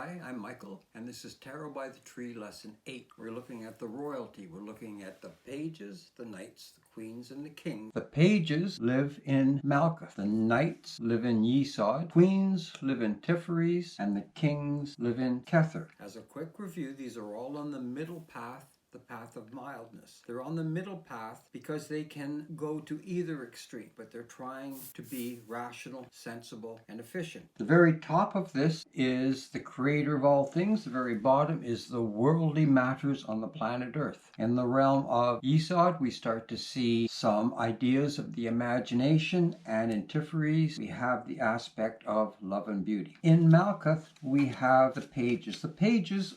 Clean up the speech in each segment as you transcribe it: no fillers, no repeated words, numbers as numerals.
Hi, I'm Michael, and this is Tarot by the Tree Lesson 8. We're looking at the royalty. We're looking at the pages, the knights, the queens, and the king. The pages live in Malkuth. The knights live in Yesod. Queens live in Tiferet, and the kings live in Kether. As a quick review, these are all on the middle path, the path of mildness. They're on the middle path because they can go to either extreme, but they're trying to be rational, sensible, and efficient. The very top of this is the creator of all things. The very bottom is the worldly matters on the planet Earth. In the realm of Yesod, we start to see some ideas of the imagination, and in Tiferet, we have the aspect of love and beauty. In Malkuth, we have the pages. The pages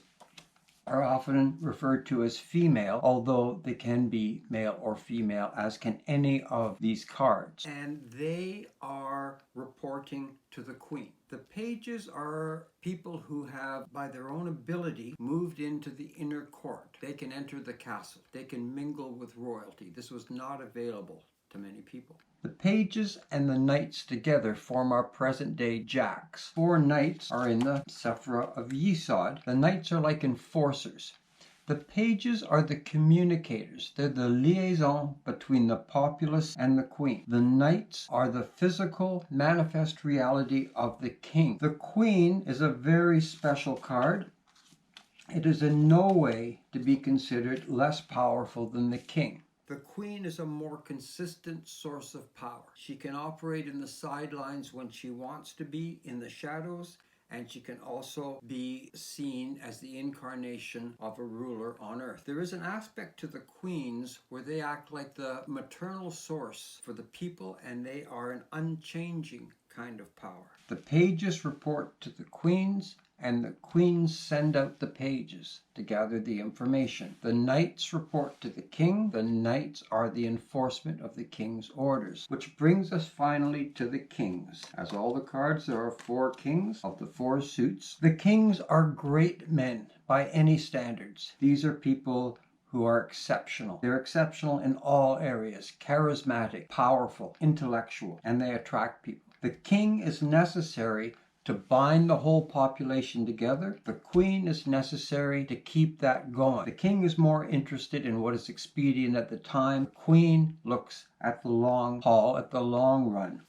are often referred to as female, although they can be male or female, as can any of these cards. And they are reporting to the queen. The pages are people who have, by their own ability, moved into the inner court. They can enter the castle. They can mingle with royalty. This was not available to many people. The pages and the knights together form our present-day jacks. 4 knights are in the Sefirot of Yesod. The knights are like enforcers. The pages are the communicators. They're the liaison between the populace and the queen. The knights are the physical, manifest reality of the king. The queen is a very special card. It is in no way to be considered less powerful than the king. The queen is a more consistent source of power. She can operate in the sidelines when she wants to be, in the shadows, and she can also be seen as the incarnation of a ruler on earth. There is an aspect to the queens where they act like the maternal source for the people, and they are an unchanging kind of power. The pages report to the queens, and the queens send out the pages to gather the information. The knights report to the king. The knights are the enforcement of the king's orders. Which brings us finally to the kings. As all the cards, there are 4 kings of the 4 suits. The kings are great men by any standards. These are people who are exceptional. They're exceptional in all areas, charismatic, powerful, intellectual, and they attract people. The king is necessary to bind the whole population together. The queen is necessary to keep that going. The king is more interested in what is expedient at the time. The queen looks at the long haul, at the long run.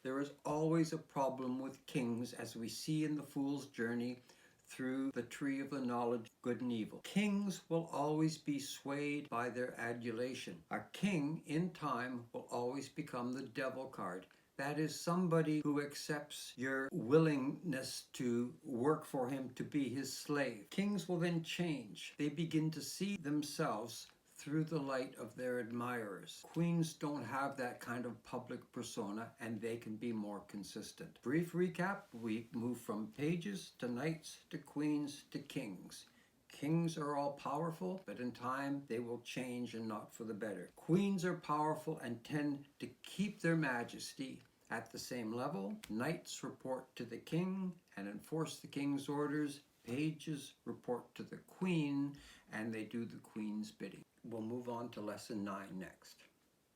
There is always a problem with kings, as we see in the Fool's Journey through the tree of the knowledge, good and evil. Kings will always be swayed by their adulation. A king, in time, will always become the devil card. That is somebody who accepts your willingness to work for him, to be his slave. Kings will then change. They begin to see themselves through the light of their admirers. Queens don't have that kind of public persona, and they can be more consistent. Brief recap, we move from pages to knights to queens to kings. Kings are all powerful, but in time they will change, and not for the better. Queens are powerful and tend to keep their majesty at the same level. Knights report to the king and enforce the king's orders. Pages report to the queen, and they do the queen's bidding. We'll move on to lesson 9 next.